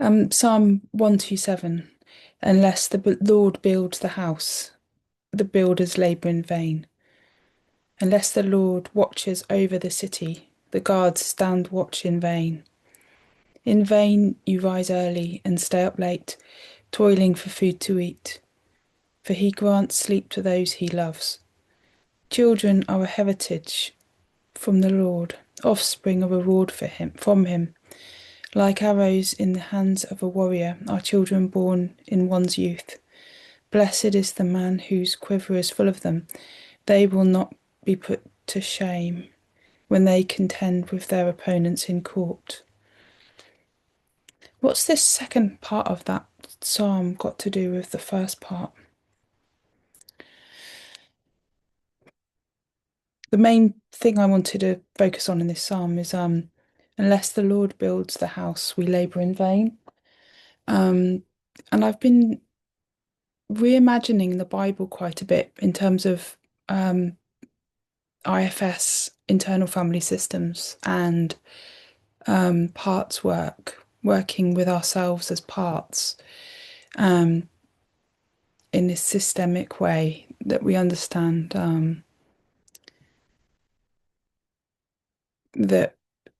Psalm 127. Unless the Lord builds the house, the builders labour in vain. Unless the Lord watches over the city, the guards stand watch in vain. In vain you rise early and stay up late, toiling for food to eat, for he grants sleep to those he loves. Children are a heritage from the Lord, offspring a reward from him. Like arrows in the hands of a warrior are children born in one's youth. Blessed is the man whose quiver is full of them. They will not be put to shame when they contend with their opponents in court. What's this second part of that psalm got to do with the first part? The main thing I wanted to focus on in this psalm is unless the Lord builds the house, we labour in vain. Um, and I've been reimagining the Bible quite a bit in terms of IFS, internal family systems, and parts work, working with ourselves as parts in this systemic way that we understand that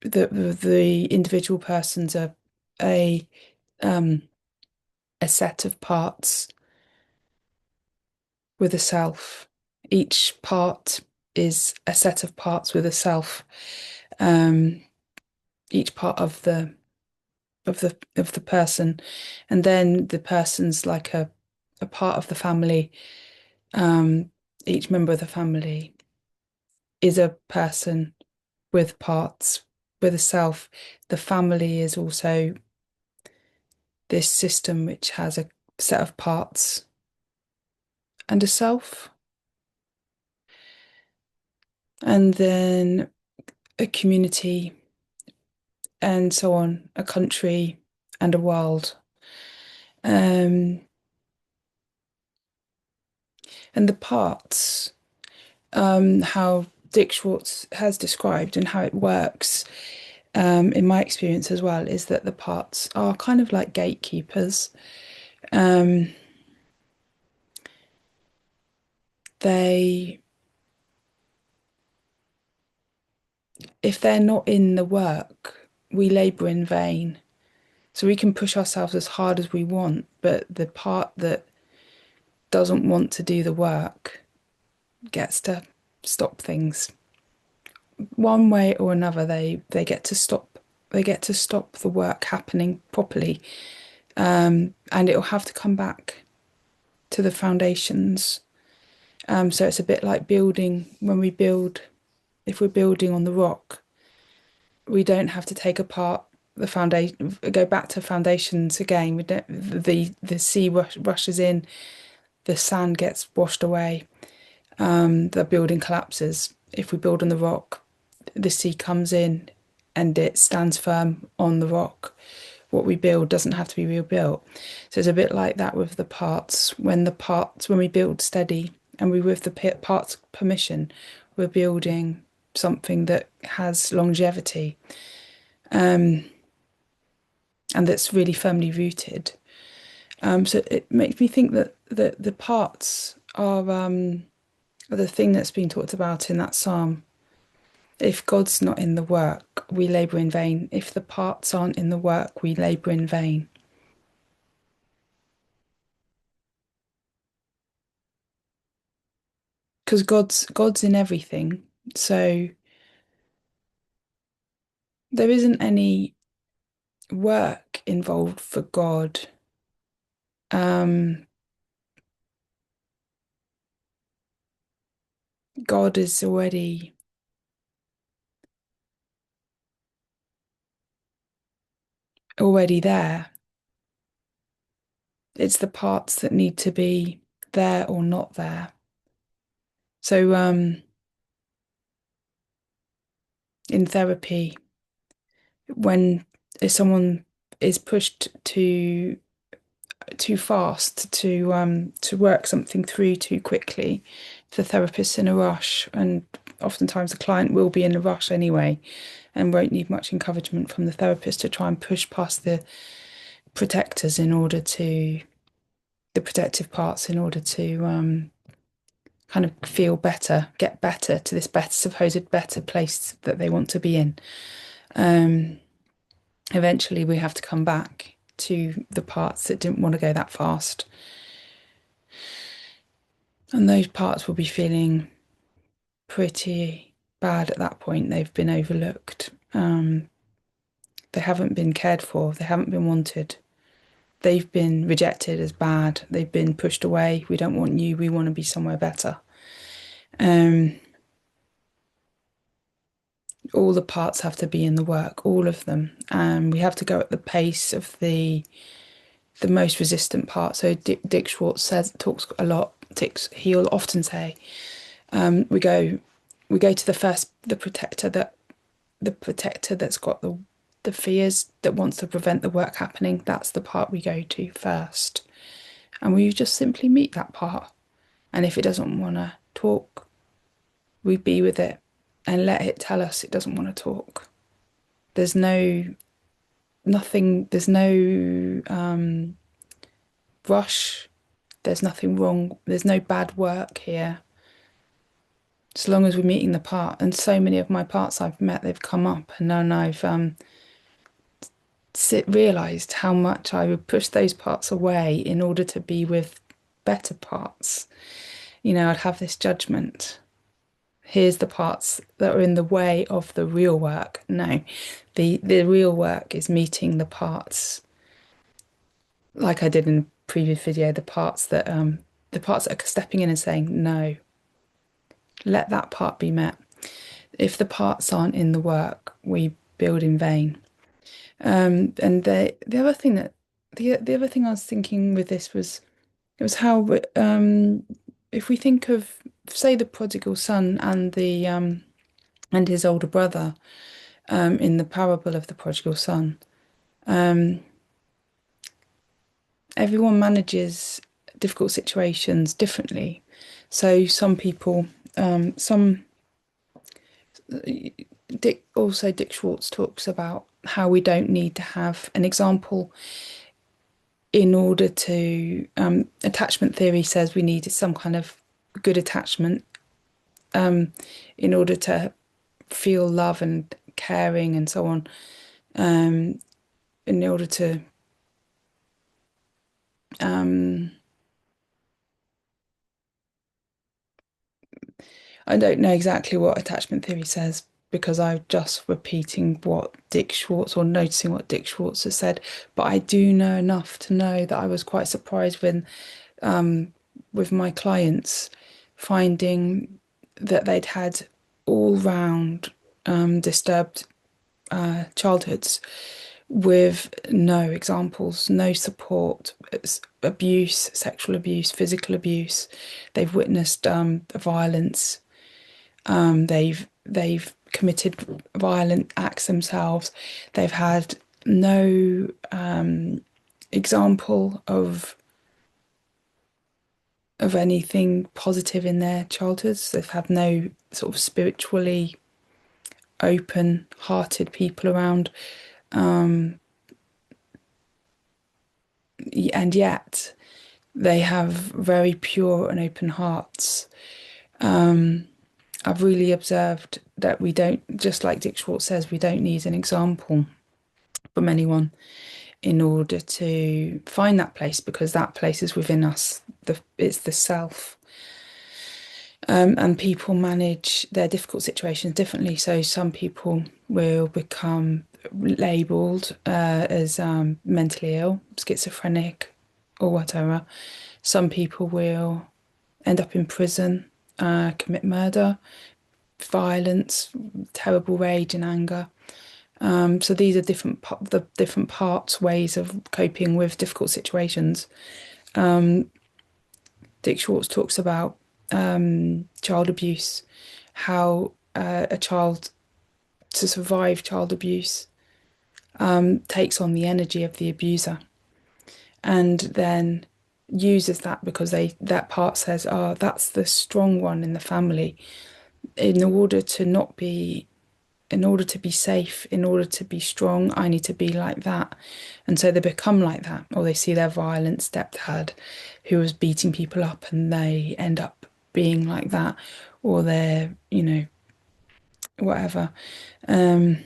the individual persons are a um, a set of parts with a self. Each part is a set of parts with a self. Um, each part of the person, and then the person's like a part of the family. Each member of the family is a person with parts, with a self. The family is also this system which has a set of parts and a self, and then a community, and so on, a country and a world. Um, and the parts, how Dick Schwartz has described and how it works, in my experience as well, is that the parts are kind of like gatekeepers. Um, they, if they're not in the work, we labour in vain. So we can push ourselves as hard as we want, but the part that doesn't want to do the work gets to stop things. One way or another, they get to stop the work happening properly, and it'll have to come back to the foundations. So it's a bit like building. When we build, if we're building on the rock, we don't have to take apart the foundation, go back to foundations again. We don't, the sea rushes in, the sand gets washed away, the building collapses. If we build on the rock, the sea comes in and it stands firm on the rock. What we build doesn't have to be rebuilt. So it's a bit like that with the parts. When we build steady and we with the parts permission, we're building something that has longevity, and that's really firmly rooted. So it makes me think that the parts are the thing that's been talked about in that psalm. If God's not in the work, we labour in vain. If the parts aren't in the work, we labour in vain. Because God's in everything. So there isn't any work involved for God. Um, God is already there. It's the parts that need to be there or not there. So in therapy, when if someone is pushed too fast to work something through too quickly, if the therapist's in a rush, and oftentimes the client will be in a rush anyway and won't need much encouragement from the therapist to try and push past protectors in order to the protective parts in order to kind of feel better, get better to this better supposed better place that they want to be in. Um, Eventually, we have to come back to the parts that didn't want to go that fast, and those parts will be feeling pretty bad at that point. They've been overlooked. They haven't been cared for. They haven't been wanted. They've been rejected as bad. They've been pushed away. We don't want you. We want to be somewhere better. Um, all the parts have to be in the work, all of them, and we have to go at the pace of the most resistant part. So Dick Schwartz talks a lot. He'll often say, we go to the protector that's got the fears, that wants to prevent the work happening. That's the part we go to first, and we just simply meet that part. And if it doesn't want to talk, we be with it and let it tell us it doesn't want to talk. There's no nothing. There's no rush. There's nothing wrong. There's no bad work here. As long as we're meeting the part. And so many of my parts I've met, they've come up, and then I've realised how much I would push those parts away in order to be with better parts. You know, I'd have this judgment. Here's the parts that are in the way of the real work. No, the real work is meeting the parts, like I did in the previous video, the parts that are stepping in and saying no. Let that part be met. If the parts aren't in the work, we build in vain. And the other thing that the other thing I was thinking with this was it was how if we think of, say, the prodigal son and the and his older brother in the parable of the prodigal son, everyone manages difficult situations differently. So some people, Dick Schwartz talks about how we don't need to have an example in order to, attachment theory says we need some kind of good attachment in order to feel love and caring and so on, in order to I don't know exactly what attachment theory says because I'm just repeating what Dick Schwartz or noticing what Dick Schwartz has said, but I do know enough to know that I was quite surprised when with my clients finding that they'd had all round disturbed childhoods with no examples, no support, abuse, sexual abuse, physical abuse. They've witnessed violence. They've committed violent acts themselves. They've had no example of anything positive in their childhoods. They've had no sort of spiritually open-hearted people around. And yet they have very pure and open hearts. I've really observed that we don't, just like Dick Schwartz says, we don't need an example from anyone in order to find that place, because that place is within us. It's the self. And people manage their difficult situations differently. So some people will become labelled as mentally ill, schizophrenic, or whatever. Some people will end up in prison, commit murder, violence, terrible rage and anger. So these are the different parts, ways of coping with difficult situations. Dick Schwartz talks about child abuse, how a child, to survive child abuse, takes on the energy of the abuser and then uses that because that part says, that's the strong one in the family. In order to not be in order to be safe, in order to be strong, I need to be like that. And so they become like that, or they see their violent stepdad who was beating people up and they end up being like that, or they're, whatever. Um,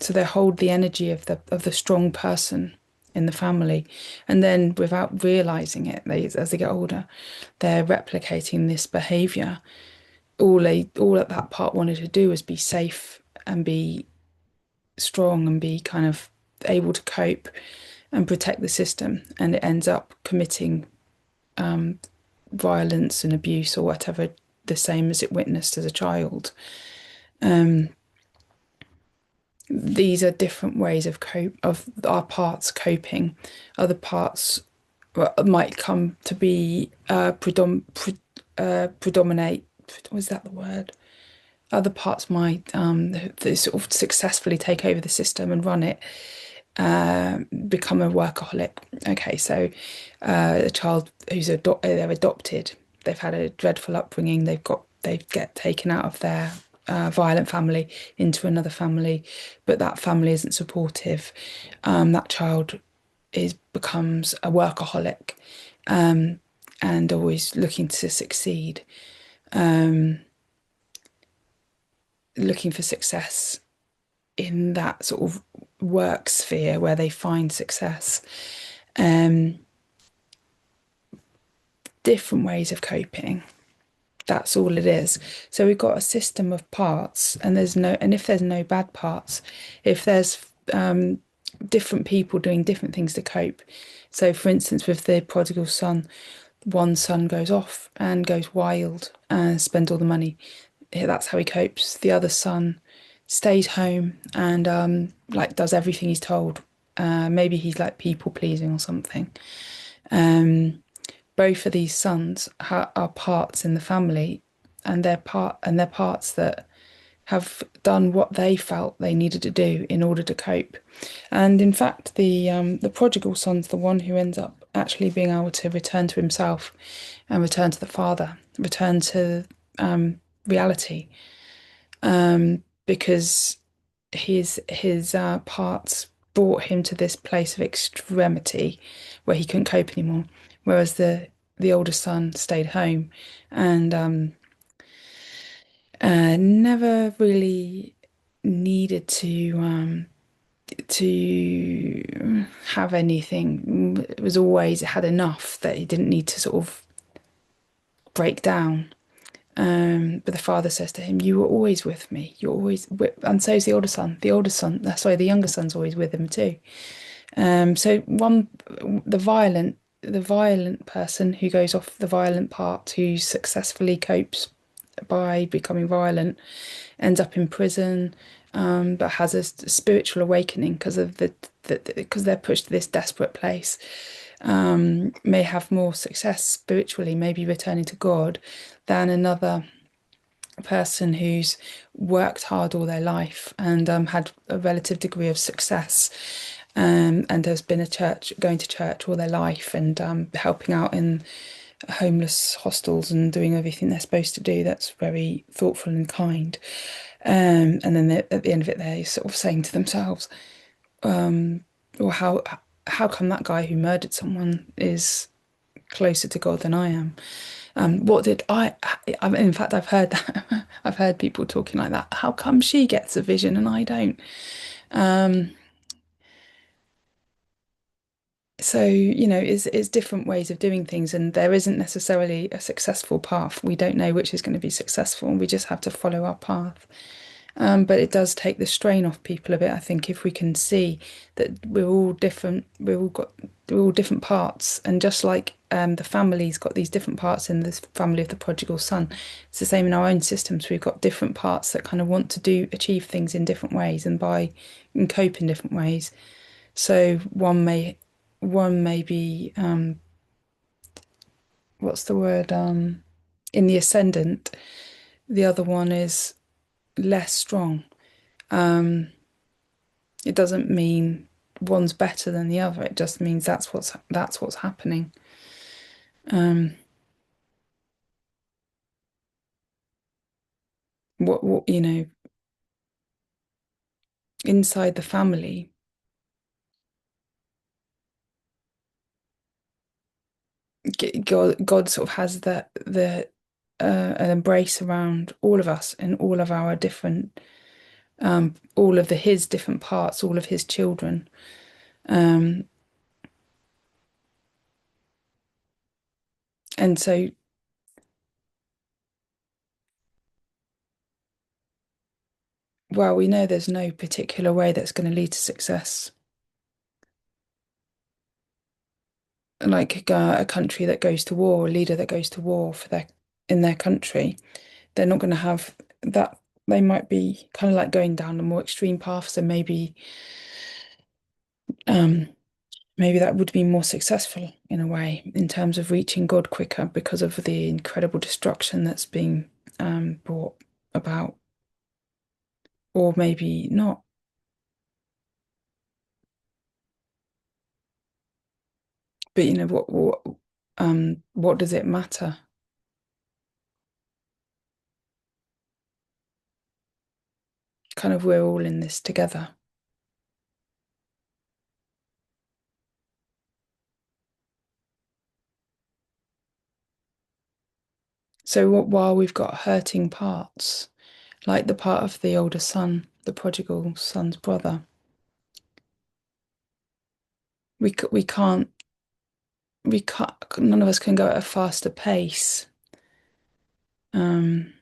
so they hold the energy of the strong person in the family, and then without realizing it, as they get older, they're replicating this behavior. All that part wanted to do was be safe and be strong and be kind of able to cope and protect the system, and it ends up committing violence and abuse or whatever, the same as it witnessed as a child. Um, these are different ways of our parts coping. Other parts might come to be predominate. Was that the word? Other parts might they sort of successfully take over the system and run it, become a workaholic. Okay, so a child who's they're adopted, they've had a dreadful upbringing, they get taken out of their violent family into another family, but that family isn't supportive. That child is becomes a workaholic, and always looking to succeed, looking for success in that sort of work sphere where they find success. Um, Different ways of coping. That's all it is. So we've got a system of parts, and if there's no bad parts, if there's different people doing different things to cope. So, for instance, with the prodigal son, one son goes off and goes wild and spends all the money. That's how he copes. The other son stays home and like does everything he's told. Maybe he's like people pleasing or something. Both of these sons are parts in the family, and they're parts that have done what they felt they needed to do in order to cope. And in fact, the prodigal son's the one who ends up actually being able to return to himself and return to the father, return to reality, because his parts brought him to this place of extremity where he couldn't cope anymore. Whereas the older son stayed home and never really needed to have anything. It was always had enough that he didn't need to sort of break down. But the father says to him, "You were always with me. You're always with," and so is the older son. The younger son's always with him too. So the violent person who goes off the violent part, who successfully copes by becoming violent, ends up in prison, but has a spiritual awakening because of because they're pushed to this desperate place. May have more success spiritually, maybe returning to God, than another person who's worked hard all their life and had a relative degree of success, and has been going to church all their life and helping out in homeless hostels and doing everything they're supposed to do. That's very thoughtful and kind. And then at the end of it, they're sort of saying to themselves, "Well, how come that guy who murdered someone is closer to God than I am? What did I in fact, I've heard that. I've heard people talking like that. How come she gets a vision and I don't?" So, it's different ways of doing things, and there isn't necessarily a successful path. We don't know which is going to be successful, and we just have to follow our path. But it does take the strain off people a bit, I think, if we can see that we're all different, we're all different parts, and just like the family's got these different parts in this family of the prodigal son, it's the same in our own systems. We've got different parts that kind of want to achieve things in different ways and cope in different ways. So one may be what's the word in the ascendant. The other one is less strong. It doesn't mean one's better than the other. It just means that's what's happening. What inside the family, God sort of has the an embrace around all of us and all of our different all of the his different parts, all of his children. Um, and so, well, we know there's no particular way that's going to lead to success. Like a country that goes to war, a leader that goes to war for their in their country, they're not going to have that. They might be kind of like going down a more extreme path. So um, maybe that would be more successful in a way in terms of reaching God quicker because of the incredible destruction that's being brought about, or maybe not. But you know what does it matter? Kind of we're all in this together. So while we've got hurting parts, like the part of the older son, the prodigal son's brother, we can't none of us can go at a faster pace. Um,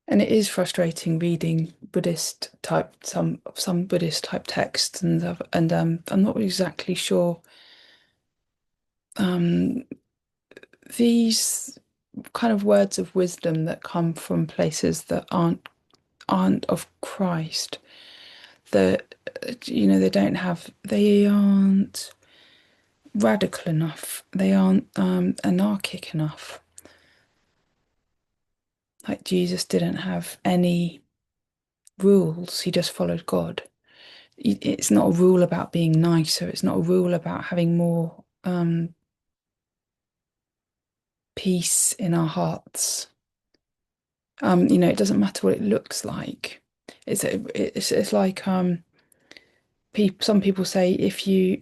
and it is frustrating reading Buddhist type some Buddhist type texts and I'm not exactly sure um these kind of words of wisdom that come from places that aren't of Christ, that they don't have, they aren't radical enough, they aren't anarchic enough. Like Jesus didn't have any rules, he just followed God. It's not a rule about being nicer, it's not a rule about having more peace in our hearts. It doesn't matter what it looks like. It's like some people say if you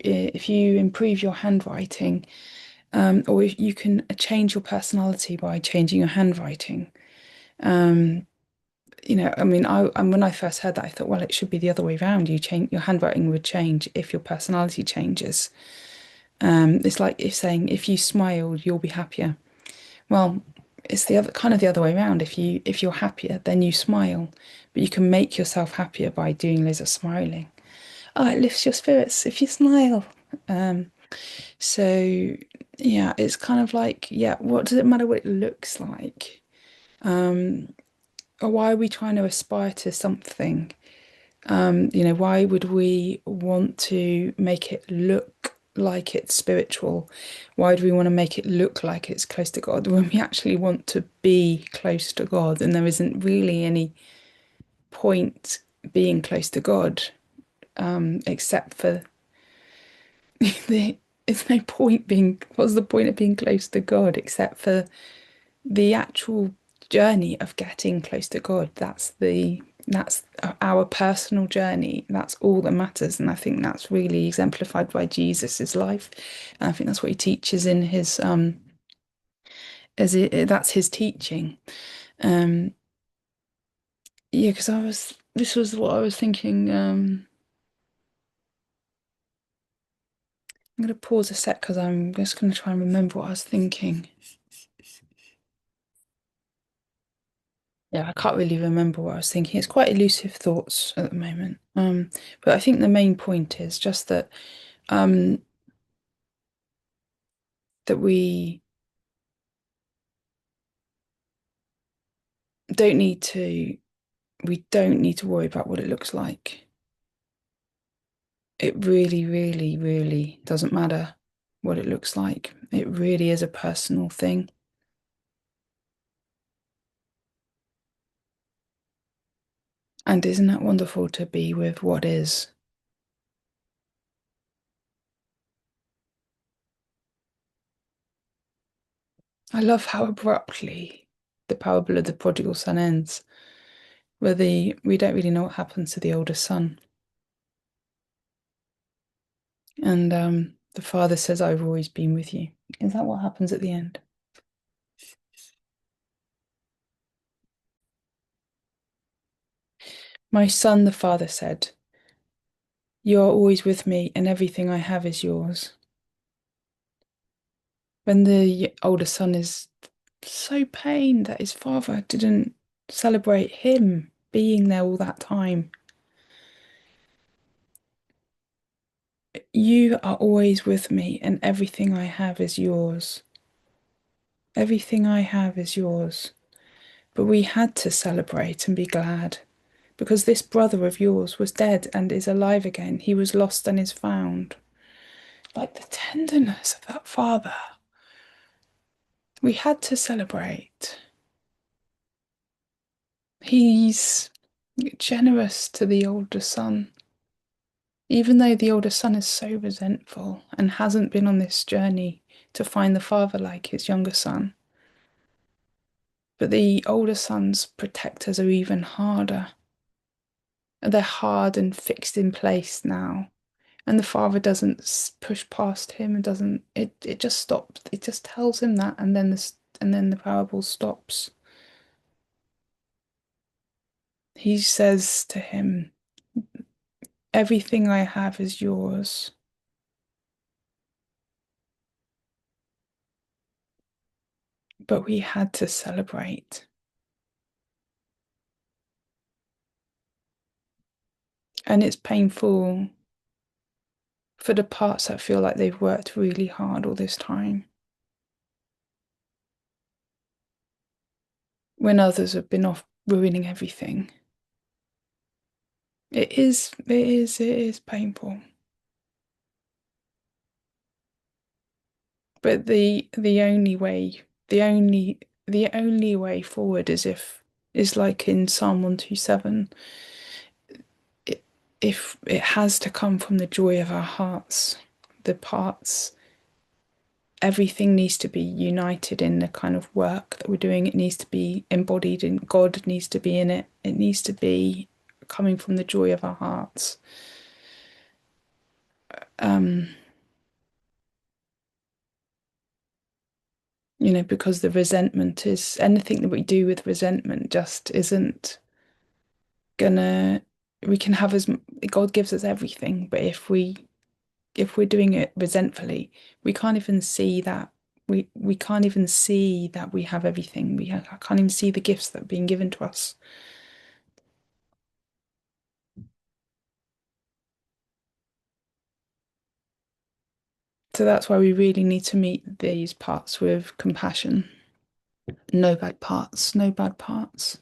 improve your handwriting, or if you can change your personality by changing your handwriting. Um, I mean, when I first heard that, I thought, well, it should be the other way around. You change your handwriting would change if your personality changes. It's like if saying if you smiled, you'll be happier. Well, it's the other way around. If you're happier, then you smile, but you can make yourself happier by doing loads of smiling. Oh, it lifts your spirits if you smile. Um, so yeah, it's kind of like, yeah, what does it matter what it looks like? Um, or why are we trying to aspire to something? Why would we want to make it look like it's spiritual? Why do we want to make it look like it's close to God when we actually want to be close to God? And there isn't really any point being close to God, except for the, there's no point being, what's the point of being close to God except for the actual journey of getting close to God? That's our personal journey. That's all that matters. And I think that's really exemplified by Jesus's life. And I think that's what he teaches in his that's his teaching. Um yeah, because this was what I was thinking. I'm gonna pause a sec because I'm just gonna try and remember what I was thinking. Yeah, I can't really remember what I was thinking. It's quite elusive thoughts at the moment. But I think the main point is just um that don't need to we don't need to worry about what it looks like. It really, really, really doesn't matter what it looks like. It really is a personal thing. And isn't that wonderful to be with what is? I love how abruptly the parable of the prodigal son ends, where we don't really know what happens to the older son. And the father says, I've always been with you. Is that what happens at the end? My son, the father said, you are always with me, and everything I have is yours. When the older son is so pained that his father didn't celebrate him being there all that time. You are always with me, and everything I have is yours. Everything I have is yours. But we had to celebrate and be glad because this brother of yours was dead and is alive again. He was lost and is found. Like the tenderness of that father. We had to celebrate. He's generous to the older son, even though the older son is so resentful and hasn't been on this journey to find the father like his younger son. But the older son's protectors are even harder. They're hard and fixed in place now. And the father doesn't push past him and doesn't it just stops. It just tells him that and then the parable stops. He says to him, everything I have is yours. But we had to celebrate. And it's painful for the parts that feel like they've worked really hard all this time. When others have been off ruining everything. It is painful. But the only way forward is like in Psalm 127. It, if it has to come from the joy of our hearts, the parts, everything needs to be united in the kind of work that we're doing. It needs to be embodied in God needs to be in it. It needs to be coming from the joy of our hearts. Um, because the resentment is anything that we do with resentment just isn't gonna we can have as God gives us everything, but if we're doing it resentfully, we can't even see that we can't even see that we have everything. Can't even see the gifts that are being given to us. So that's why we really need to meet these parts with compassion. No bad parts, no bad parts.